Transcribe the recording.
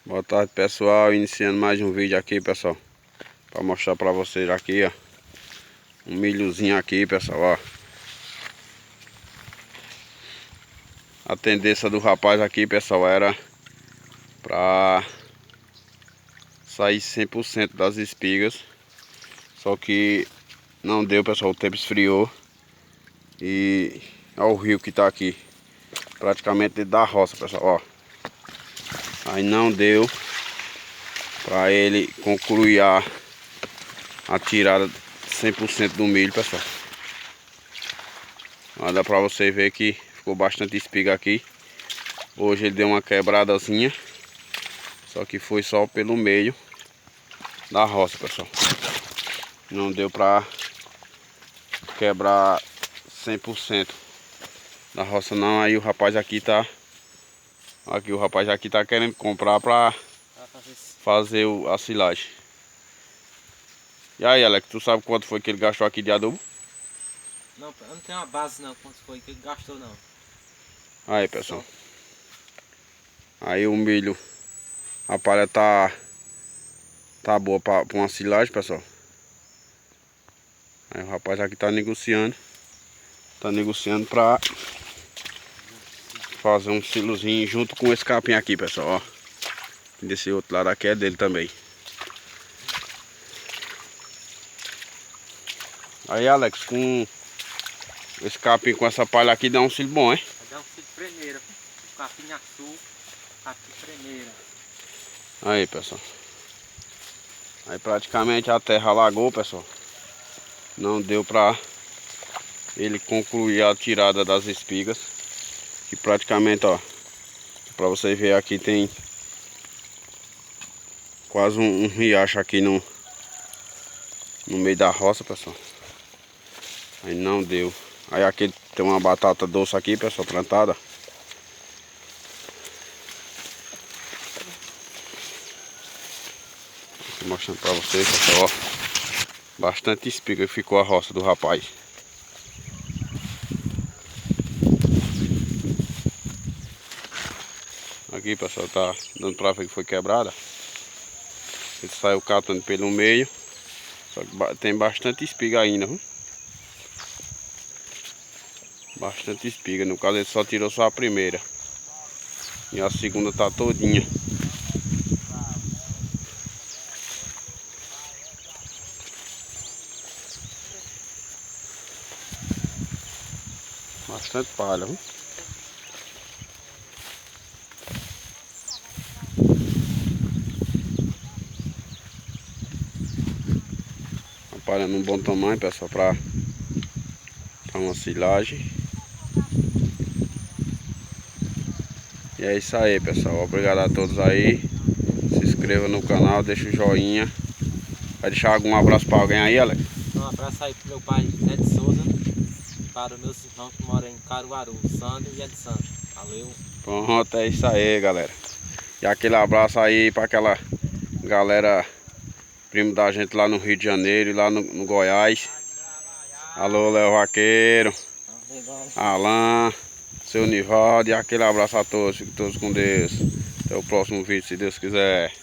Boa tarde, pessoal, iniciando mais um vídeo aqui, pessoal, para mostrar para vocês aqui, ó, um milhozinho aqui, pessoal, ó. A tendência do rapaz aqui, pessoal, era para sair 100% das espigas, só que não deu, pessoal, o tempo esfriou e olha o rio que tá aqui, praticamente dentro da roça, pessoal, ó. Aí não deu para ele concluir a tirada 100% do milho, pessoal. Ó, dá pra você ver que ficou bastante espiga aqui. Hoje ele deu uma quebradazinha, só que foi só pelo meio da roça, pessoal. Não deu pra quebrar 100% da roça não. Aí o rapaz aqui tá... Aqui o rapaz aqui tá querendo comprar pra fazer a silagem. E aí, Alex, tu sabe quanto foi que ele gastou aqui de adubo? Não, eu não tenho uma base não, quanto foi que ele gastou não. Aí, pessoal. Aí o milho, a palha tá boa pra uma silagem, pessoal. Aí o rapaz aqui tá negociando. Tá negociando pra fazer um silozinho junto com esse capim aqui, pessoal, ó. Desse outro lado aqui é dele também. Aí, Alex, com esse capim, com essa palha aqui, dá um silo bom, hein? Vai dar um silo primeiro, o capim azul, capim primeiro. Aí, pessoal. Aí praticamente a terra alagou, pessoal. Não deu pra ele concluir a tirada das espigas. Que praticamente, ó, pra você ver aqui, tem quase um riacho aqui no meio da roça, pessoal. Aí não deu. Aí aqui tem uma batata doce aqui, pessoal, plantada. Tô mostrando pra vocês, pessoal, ó. Bastante espiga que ficou a roça do rapaz. Aqui, pessoal, tá dando pra ver que foi quebrada. Ele saiu catando pelo meio. Só que tem bastante espiga ainda, viu? Bastante espiga. No caso ele só tirou só a primeira. E a segunda tá todinha. Bastante palha, viu? A palha num bom tamanho, pessoal, pra uma silagem. E é isso aí, pessoal. Obrigado a todos aí. Se inscreva no canal, deixa o joinha. Vai deixar algum abraço pra alguém aí, Alex? Um abraço aí pro meu pai Zé de Souza, para os meus irmãos que moram em Caruaru, Sandro e Edsandro. Valeu. Pronto, é isso aí, galera. E aquele abraço aí pra aquela galera primo da gente lá no Rio de Janeiro e lá no Goiás. Alô, Léo Vaqueiro, Alan, seu Nivaldo, e aquele abraço a todos. Fiquem todos com Deus. Até o próximo vídeo, se Deus quiser.